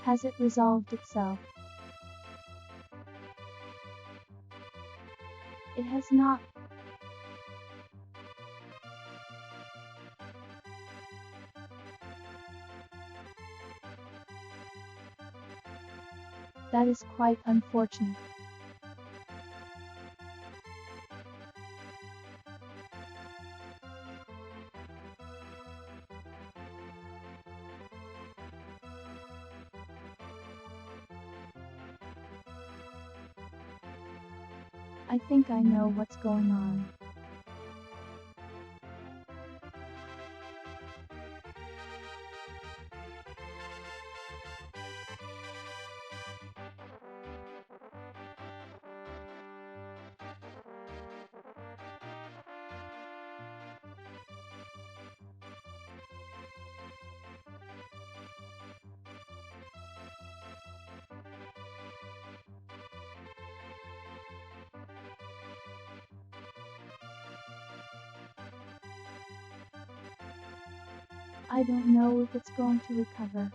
Has it resolved itself? It has not. That is quite unfortunate. I think I know what's going on. I don't know if it's going to recover.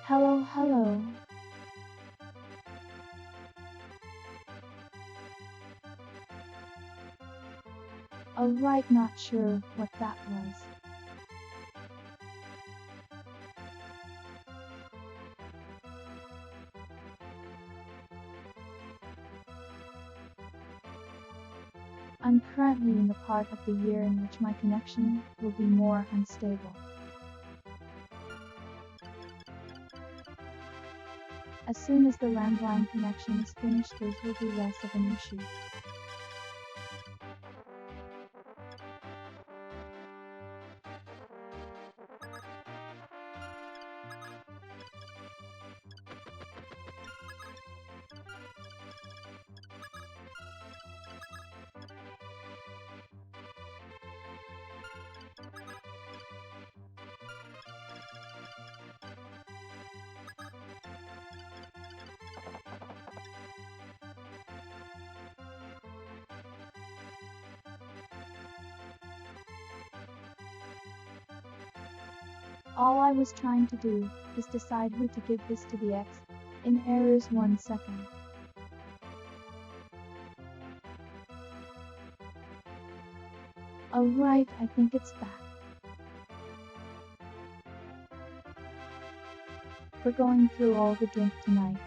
Hello, hello. Alright, not sure what that was. I'm currently in the part of the year in which my connection will be more unstable. As soon as the landline connection is finished, those will be less of an issue. All I was trying to do is decide who to give this to the X. In errors 1 second. Alright, I think it's back. We're going through all the drink tonight.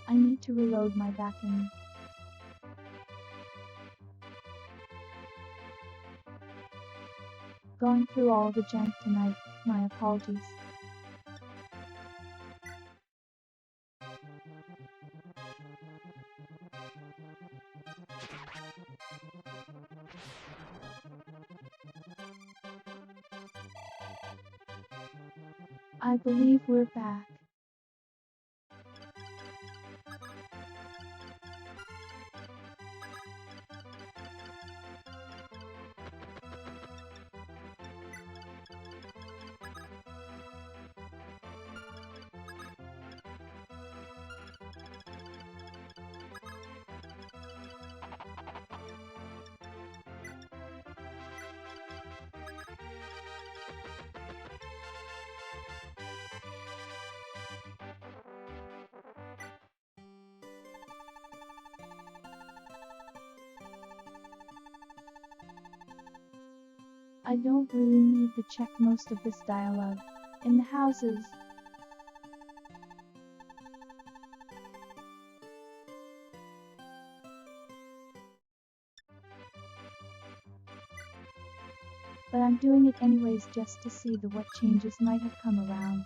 I need to reload my vacuum. Going through all the junk tonight, my apologies. I believe we're back. I don't really need to check most of this dialogue in the houses. But I'm doing it anyways just to see what changes might have come around.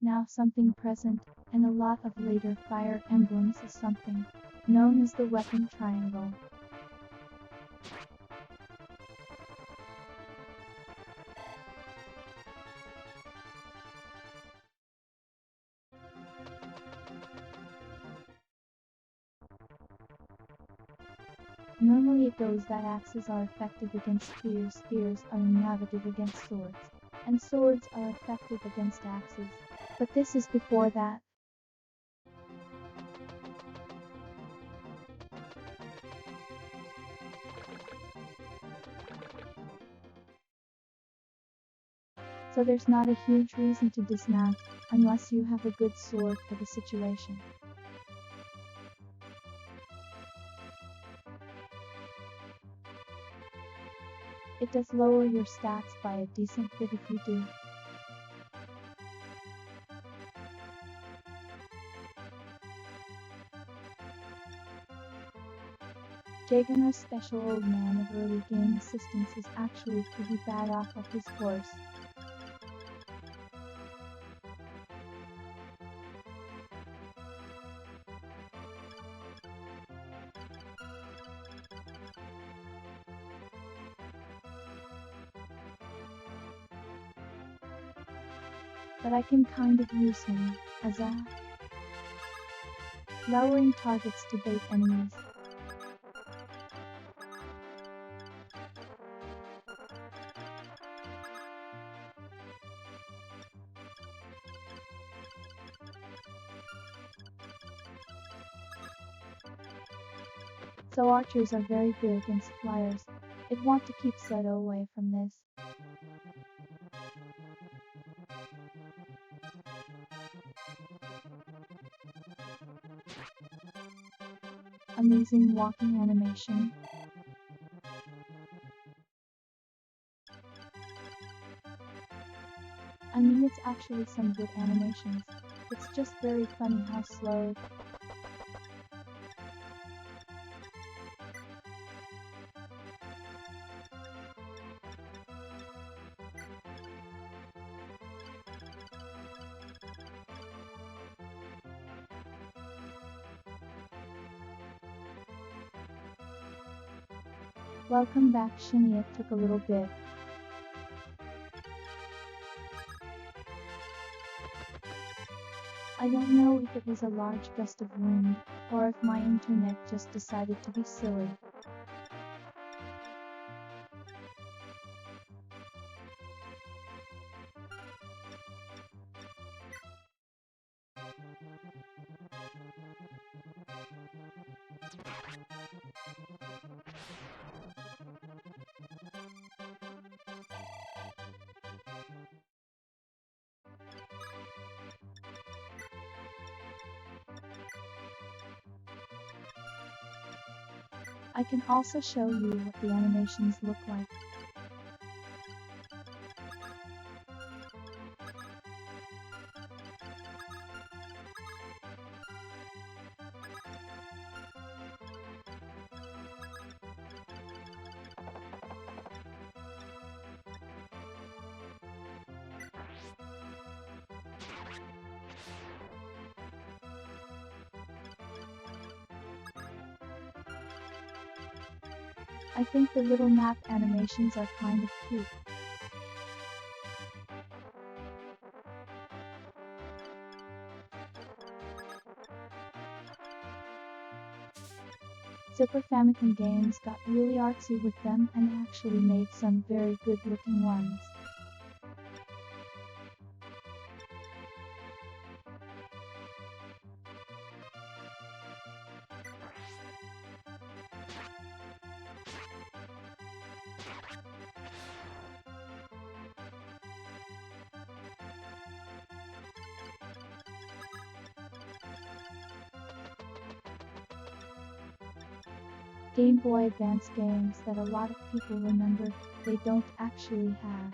Now something present, and a lot of later Fire Emblems is something known as the weapon triangle. Normally it goes that axes are effective against spears, spears are negative against swords, and swords are effective against axes. But this is before that. So there's not a huge reason to dismount, unless you have a good sword for the situation. It does lower your stats by a decent bit if you do. Jaganna's special old man of early game assistance is actually pretty bad off of his horse. But I can kind of use him as a lowering targets to bait enemies. So archers are very good against flyers. I'd want to keep Seto away from this. Amazing walking animation. I mean, it's actually some good animations. It's just very funny how slow. Welcome back, Shinny. It took a little bit. I don't know if it was a large gust of wind, or if my internet just decided to be silly. I can also show you what the animations look like. I think the little map animations are kind of cute. Super Famicom Games got really artsy with them and actually made some very good looking ones. Game Boy Advance games that a lot of people remember, they don't actually have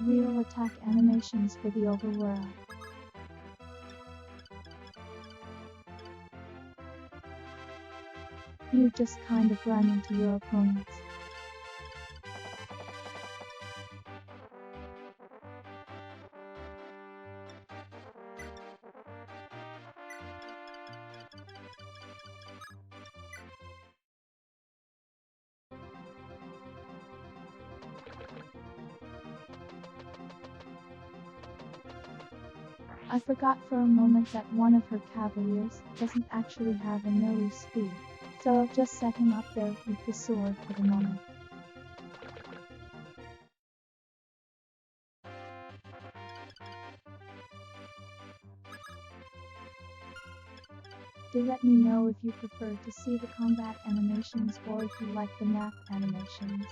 real attack animations for the overworld. You just kind of run into your opponents. I forgot for a moment that one of her cavaliers doesn't actually have a melee speed, so I'll just set him up there with the sword for the moment. Do let me know if you prefer to see the combat animations or if you like the map animations.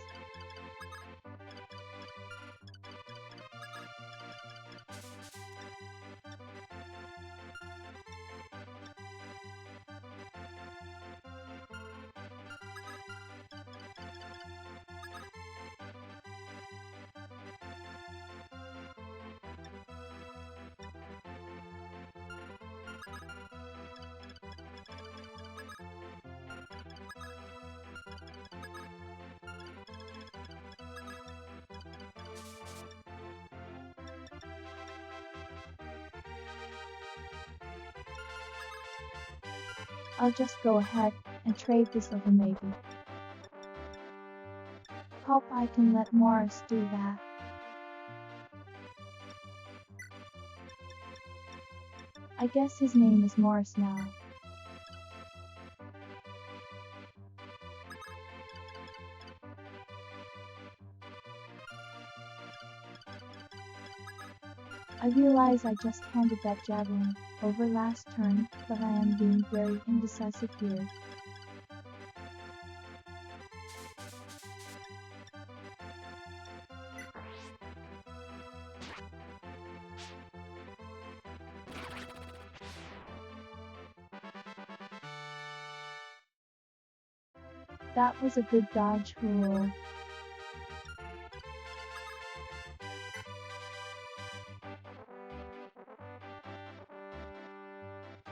I'll just go ahead and trade this over maybe. Hope I can let Morris do that. I guess his name is Morris now. I realize I just handed that javelin over last turn, but I am being very indecisive here. That was a good dodge, roar.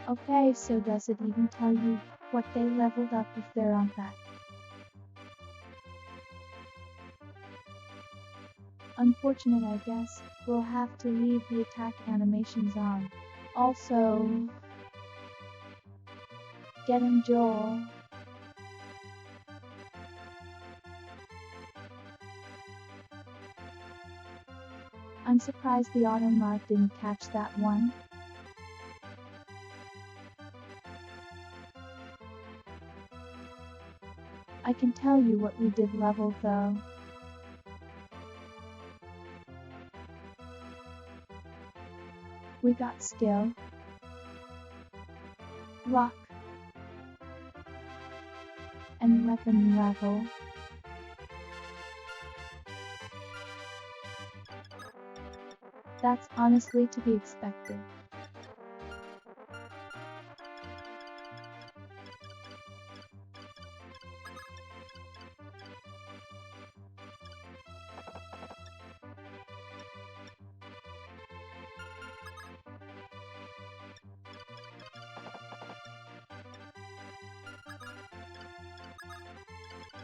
Okay, so does it even tell you what they leveled up if they're on that? Unfortunate, I guess. We'll have to leave the attack animations on. Also, get him, Joel. I'm surprised the auto mod didn't catch that one. I can tell you what we did level though. We got skill, luck, and weapon level. That's honestly to be expected.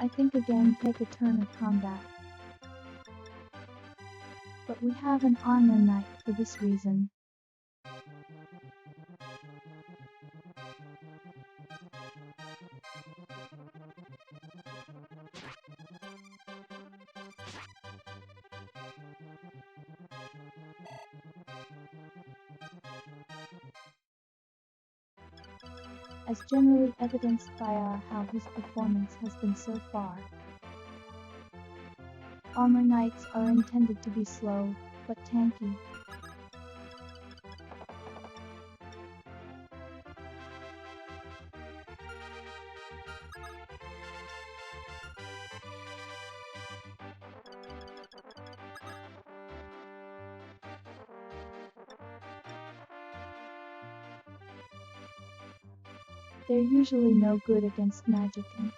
I think again take a turn of combat. But we have an armor knight for this reason. As generally evidenced by how his performance has been so far. Armor knights are intended to be slow, but tanky. They're usually no good against magic and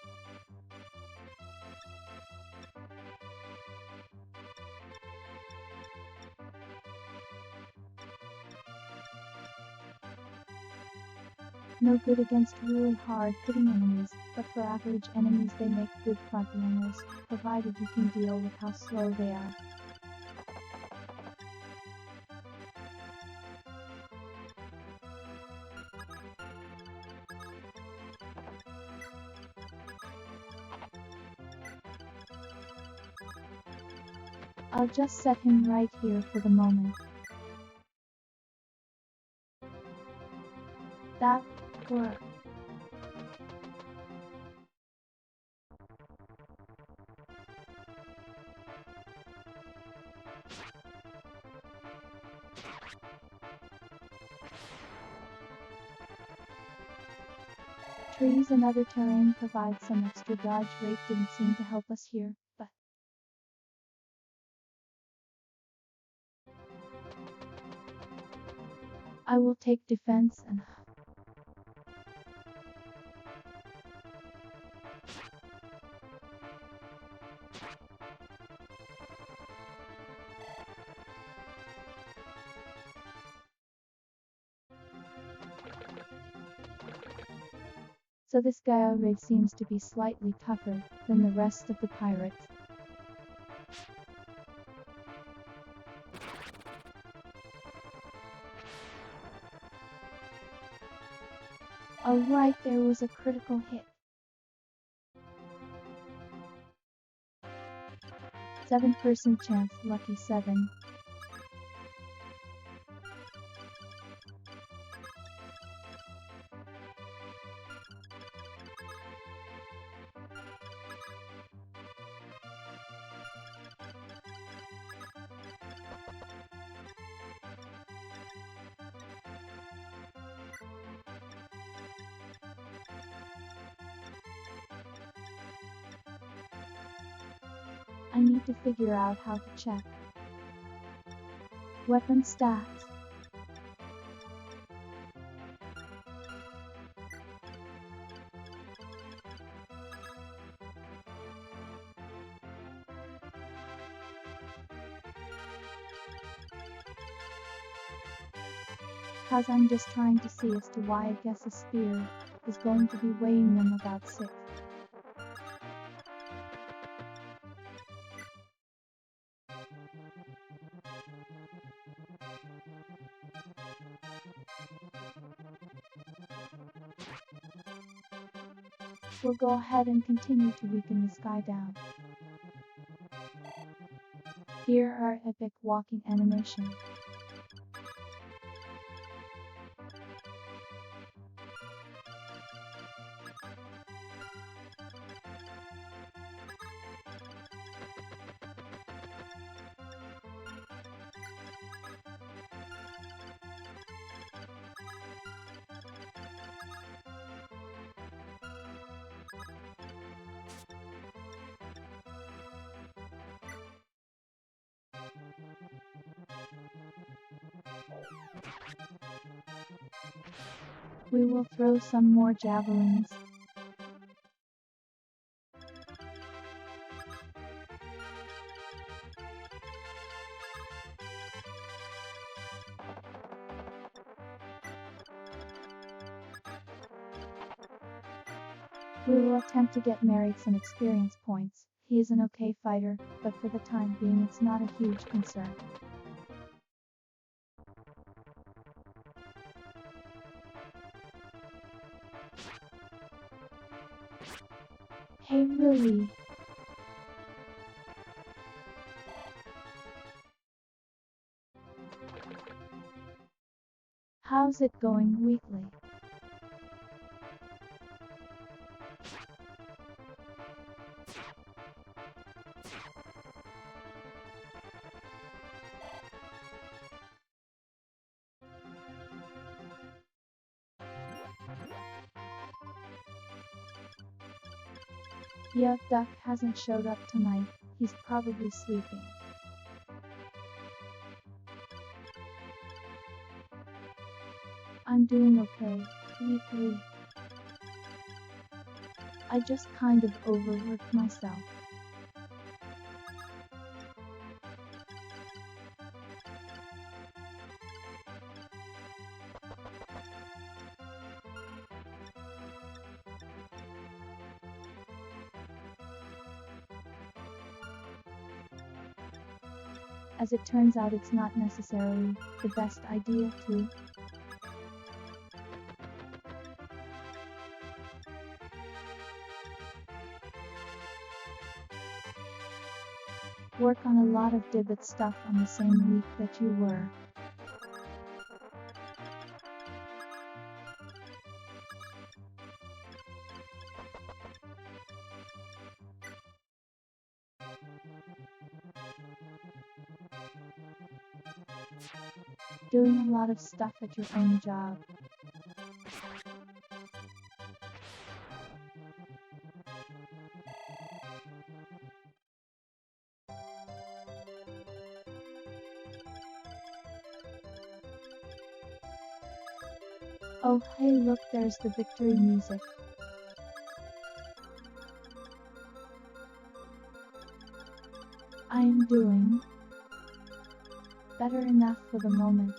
no good against really hard-hitting enemies, but for average enemies they make good frontrunners, provided you can deal with how slow they are. I'll just set him right here for the moment. That worked. Trees and other terrain provide some extra dodge rate. Didn't seem to help us here, but I will take defense and so this guy already seems to be slightly tougher than the rest of the pirates. Alright, there was a critical hit. 7% chance, lucky 7. I need to figure out how to check weapon stats. Cause I'm just trying to see as to why I guess a spear is going to be weighing them about 6. We'll go ahead and continue to weaken this guy down. Here are epic walking animation. We will throw some more javelins. We will attempt to get married some experience points. He is an okay fighter, but for the time being it's not a huge concern. Hey really? How's it going weekly? Yeah, Duck hasn't showed up tonight. He's probably sleeping. I'm doing okay, weekly. I just kind of overworked myself. As it turns out, it's not necessarily the best idea to work on a lot of debit stuff on the same week that you were. Doing a lot of stuff at your own job. Oh hey look, there's the victory music. I am doing better enough for the moment.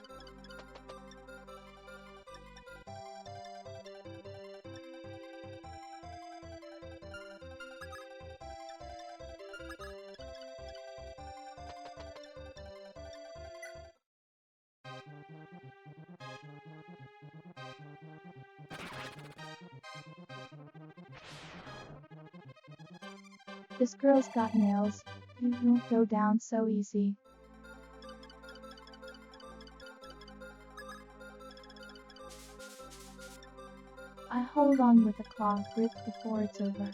This girl's got nails. You won't go down so easy. I hold on with a claw grip before it's over.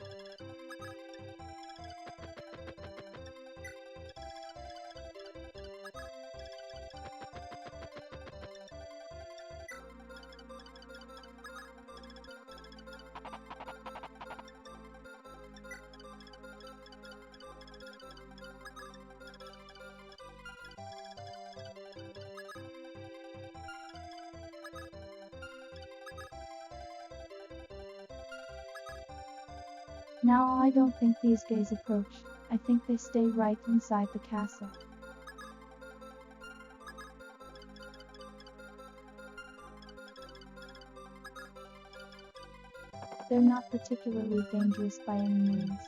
Now I don't think these gays approach. I think they stay right inside the castle. They're not particularly dangerous by any means.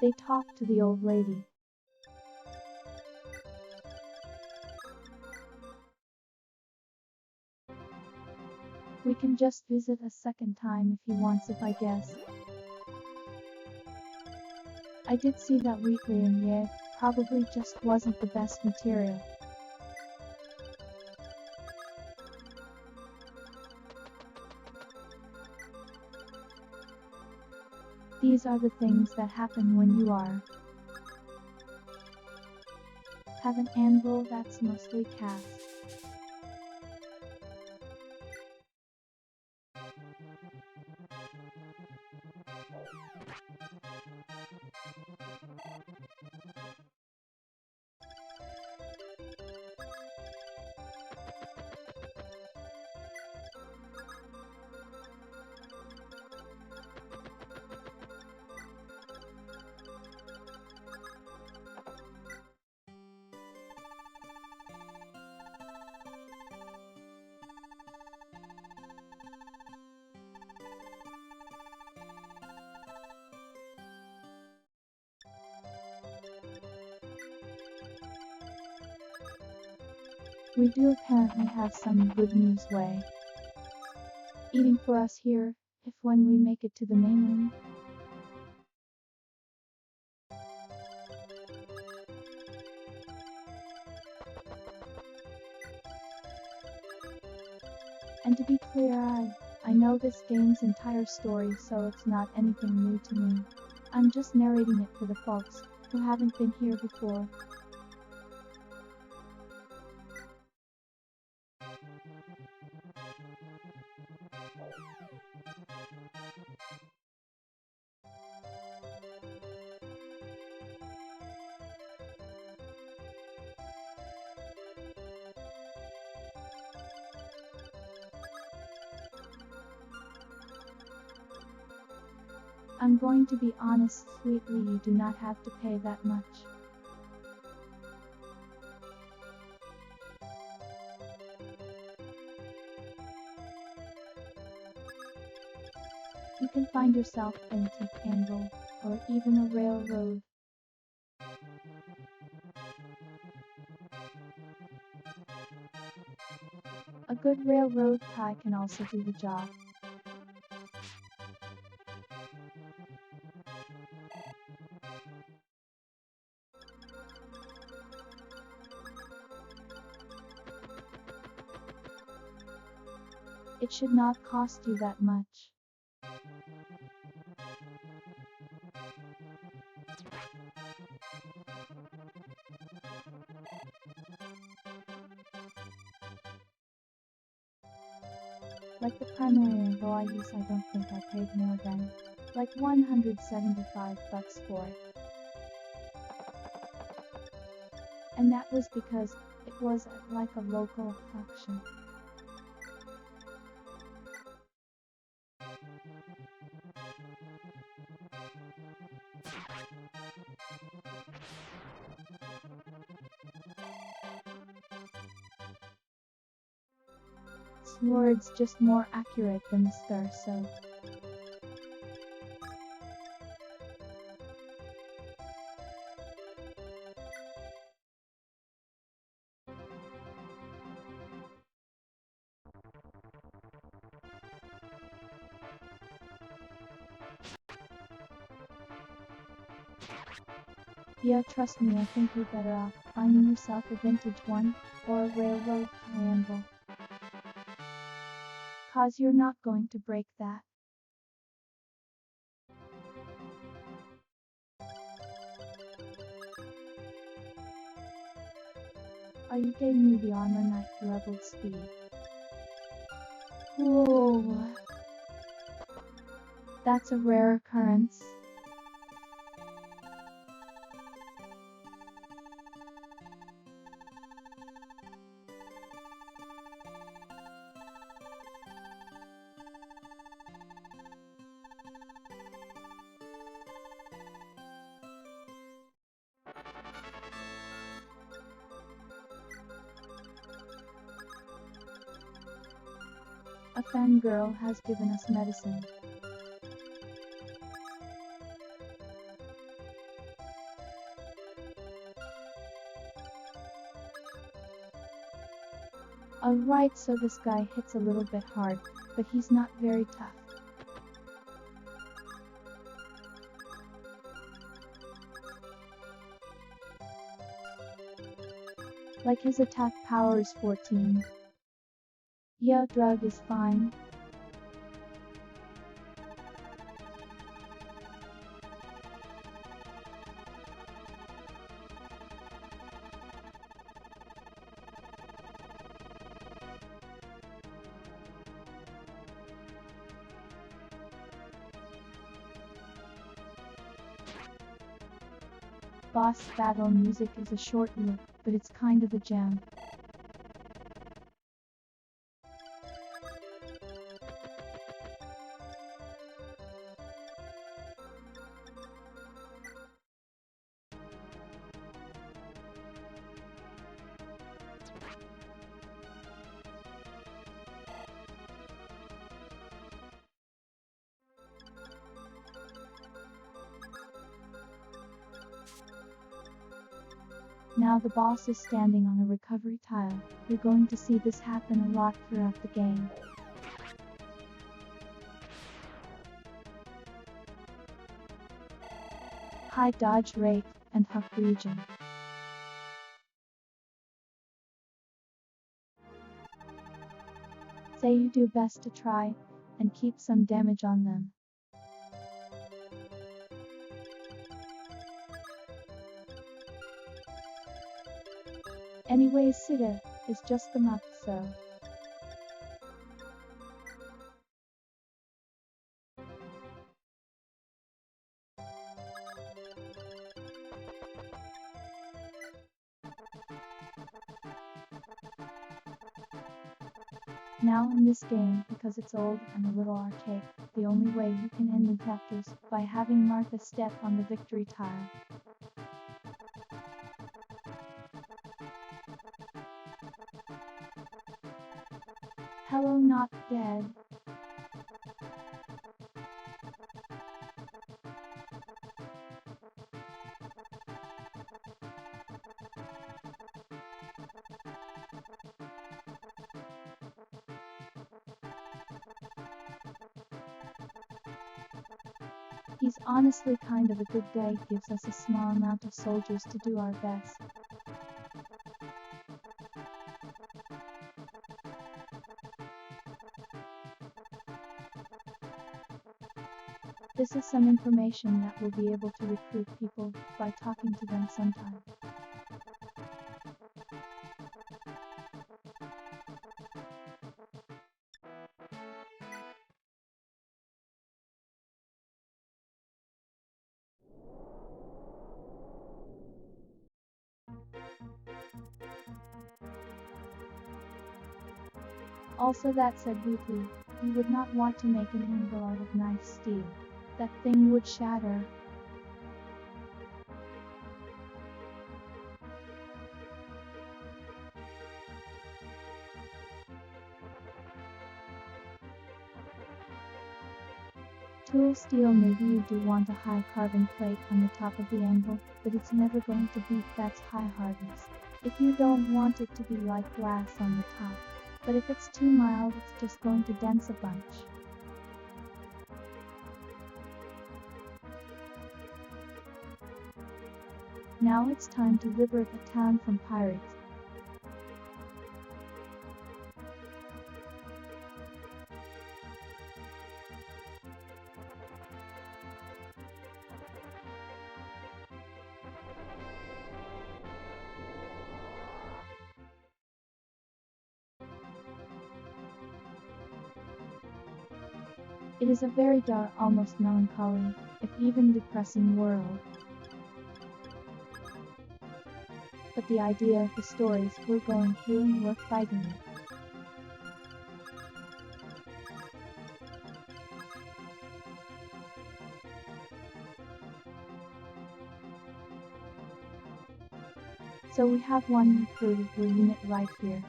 They talk to the old lady. We can just visit a second time if he wants it, I guess. I did see that weekly and yeah, probably just wasn't the best material. These are the things that happen when you have an anvil that's mostly cast. We do apparently have some good news waiting for us here, if when we make it to the mainland. And to be clear, I know this game's entire story, so it's not anything new to me. I'm just narrating it for the folks who haven't been here before. I'm going to be honest, sweetly, you do not have to pay that much. You can find yourself an antique anvil, or even a railroad. A good railroad tie can also do the job. It should not cost you that much. Like the primary anvil I use, I don't think I paid more than like $175 for it. And that was because it was at like a local auction. Sword's just more accurate than the star, so. Yeah, trust me, I think you're better off finding yourself a vintage one, or a railroad tie anvil. 'Cause you're not going to break that. Are you getting me the armor knight leveled speed? Whoa! That's a rare occurrence. A fangirl has given us medicine. Alright, so this guy hits a little bit hard, but he's not very tough. Like his attack power is 14. Yeah, drug is fine. boss battle music is a short look, but it's kind of a gem. Now the boss is standing on a recovery tile. You're going to see this happen a lot throughout the game. High dodge rate and hook region. Say you do best to try and keep some damage on them. Anyways, Sita is just the muck, so. Now in this game, because it's old and a little archaic, the only way you can end the chapters by having Martha step on the victory tile. Hello, not dead. He's honestly kind of a good guy, gives us a small amount of soldiers to do our best. This is some information that will be able to recruit people by talking to them sometime. Also, that said, weekly, you would not want to make an anvil out of nice steel. That thing would shatter. Tool steel, maybe you do want a high carbon plate on the top of the anvil, but it's never going to beat that's high hardness. If you don't want it to be like glass on the top. But if it's too mild, it's just going to dense a bunch. Now it's time to liberate a town from pirates. It is a very dark, almost melancholy, if even depressing world. But the idea of the stories we're going through and we're fighting it. So we have one recruited unit right here,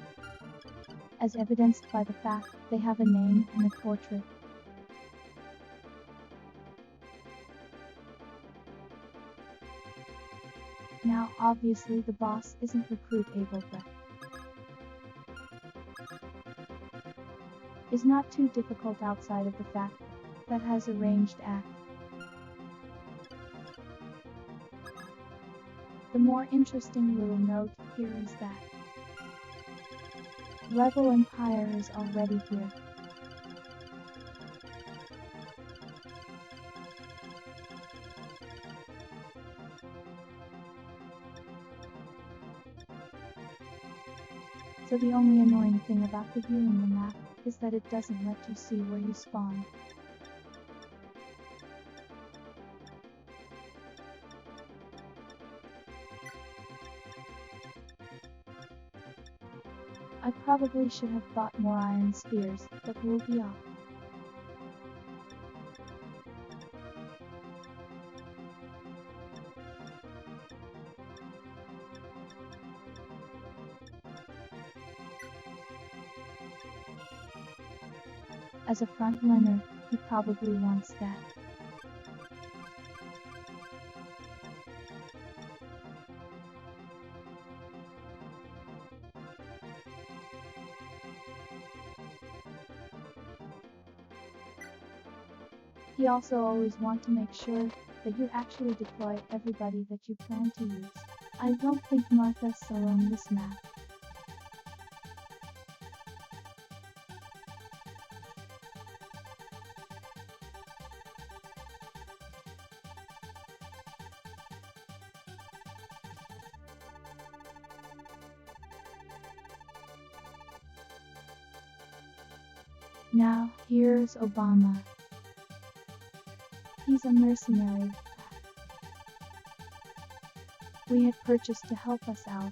as evidenced by the fact they have a name and a portrait. Now obviously the boss isn't recruitable, but is not too difficult outside of the fact that has a ranged axe. The more interesting little note here is that Rebel Empire is already here. So the only annoying thing about the viewing the map is that it doesn't let you see where you spawn. I probably should have bought more iron spheres, but we'll be off. As a frontliner, he probably wants that. He also always wants to make sure that you actually deploy everybody that you plan to use. I don't think Martha's alone this map. Now, here's Obama. He's a mercenary we had purchased to help us out.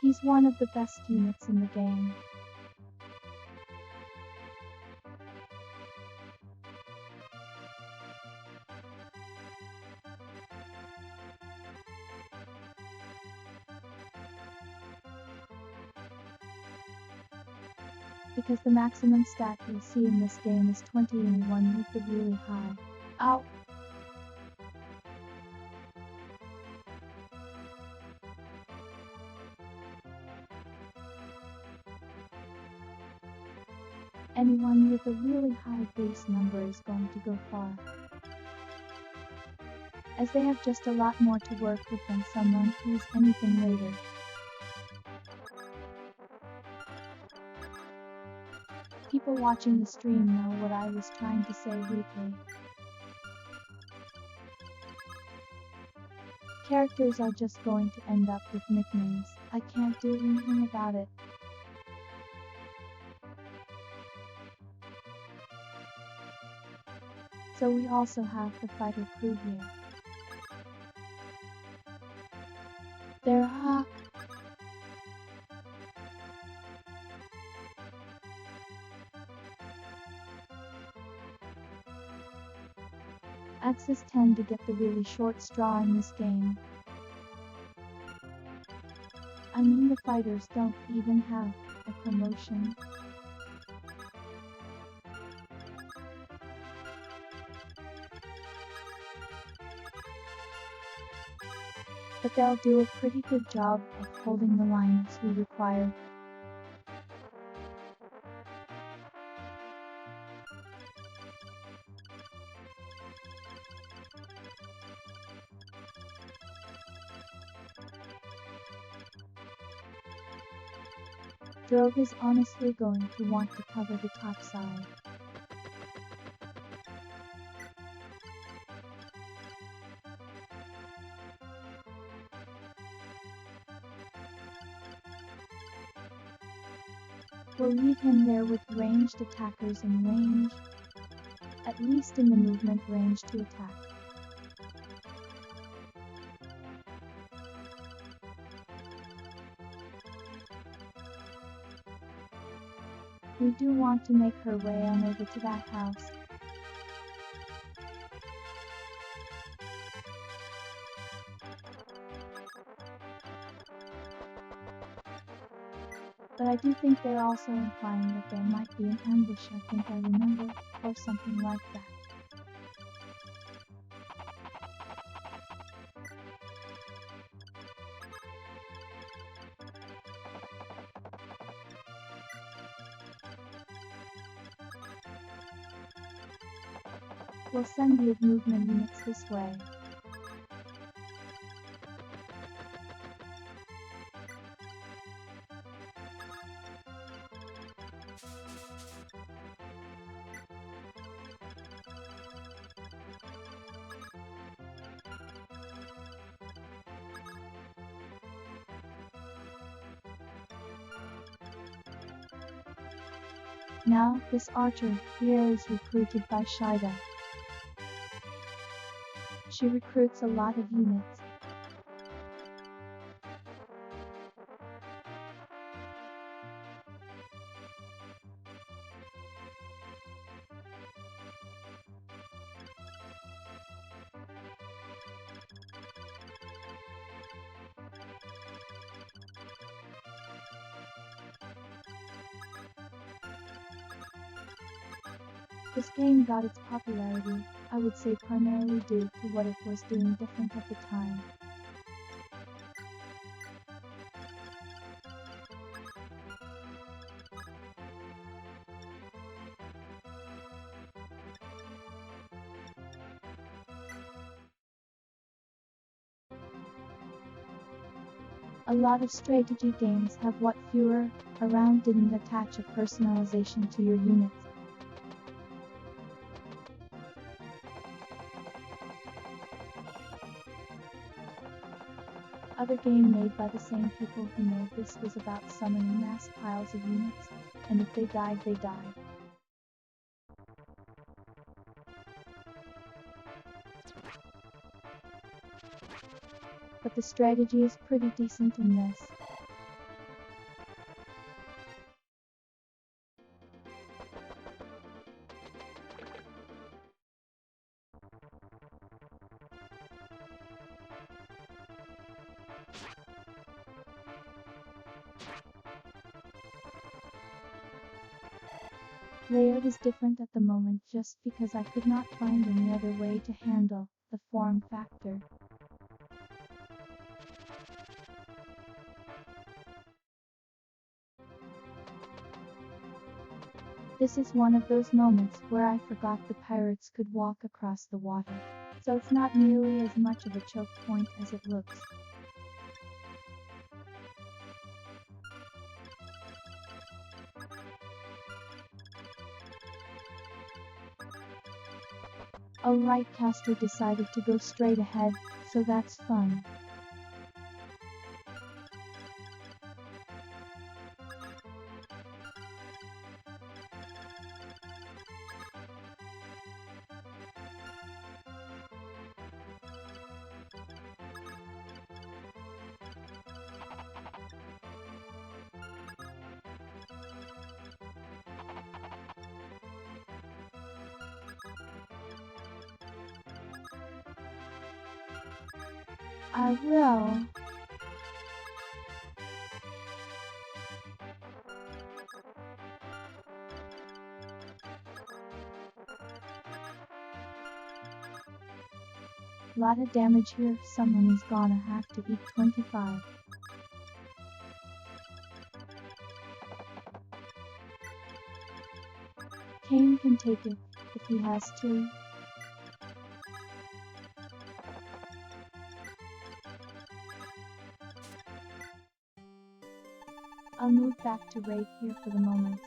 He's one of the best units in the game. Because the maximum stat you'll see in this game is 20 and one with the really high. Ow! Anyone with a really high base number is going to go far, as they have just a lot more to work with than someone who's anything later. People watching the stream know what I was trying to say weekly. Characters are just going to end up with nicknames. I can't do anything about it. So we also have the fighter crew here. They're hawk. Axes tend to get the really short straw in this game. I mean, the fighters don't even have a promotion. But they'll do a pretty good job of holding the lines we require. Drove is honestly going to want to cover the top side. We'll leave him there with ranged attackers in range, at least in the movement range to attack. We do want to make her way on over to that house. But I do think they're also implying that there might be an ambush, I think I remember, or something like that. We'll send the movement units this way. Now, this archer here is recruited by Shida. She recruits a lot of units. This game got its popularity, I would say primarily due to what it was doing different at the time. A lot of strategy games have what fewer around didn't attach a personalization to your units. Other game made by the same people who made this was about summoning mass piles of units, and if they died, they died. But the strategy is pretty decent in this. Layout is different at the moment just because I could not find any other way to handle the form factor. This is one of those moments where I forgot the pirates could walk across the water, so it's not nearly as much of a choke point as it looks. Alright, Castor decided to go straight ahead, so that's fun. I will. Lot of damage here, someone is gonna have to eat 25. Kane can take it, if he has to. I'll move back to raid here for the moment.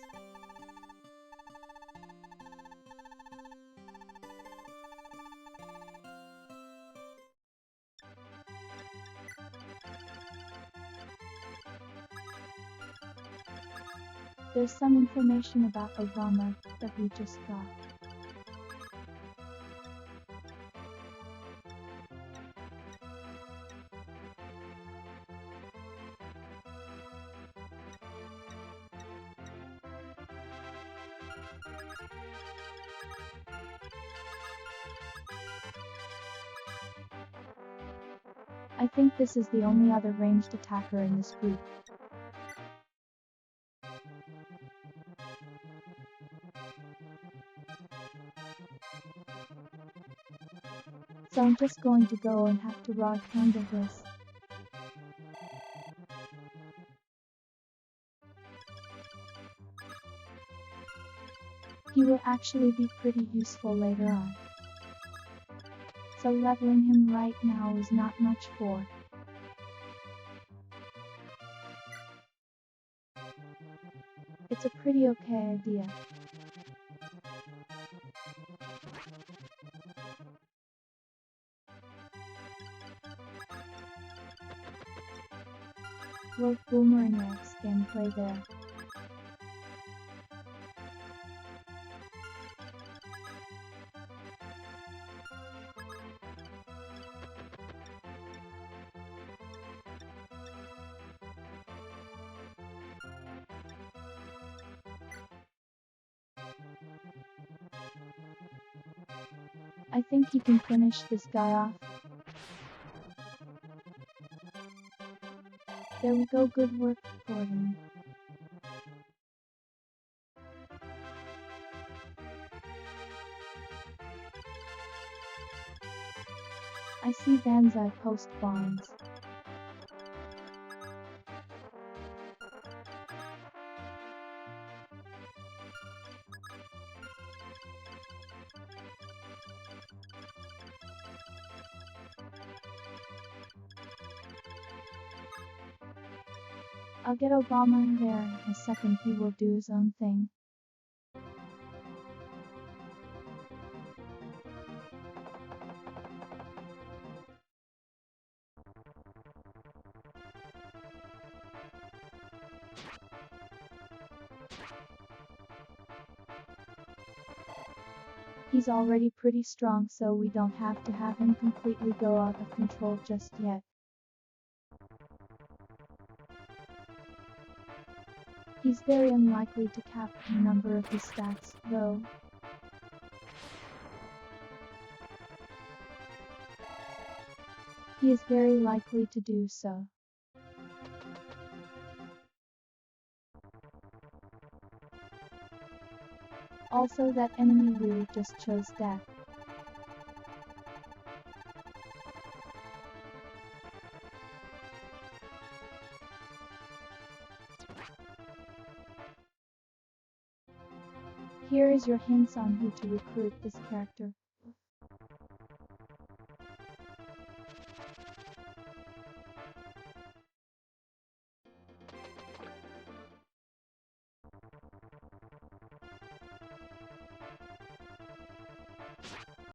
There's some information about Obama that we just got. I think this is the only other ranged attacker in this group. So I'm just going to go and have to raw handle this. He will actually be pretty useful later on. So leveling him right now is not much for. It's a pretty okay idea. Worth Boomerang X gameplay there. I think he can finish this guy off. There we go, good work, Gordon. I see Banzai post bombs. I'll get Obama in there in a second, he will do his own thing. He's already pretty strong, so we don't have to have him completely go out of control just yet. He's very unlikely to cap a number of his stats, though. He is very likely to do so. Also, that enemy really just chose death. Here is your hints on who to recruit this character.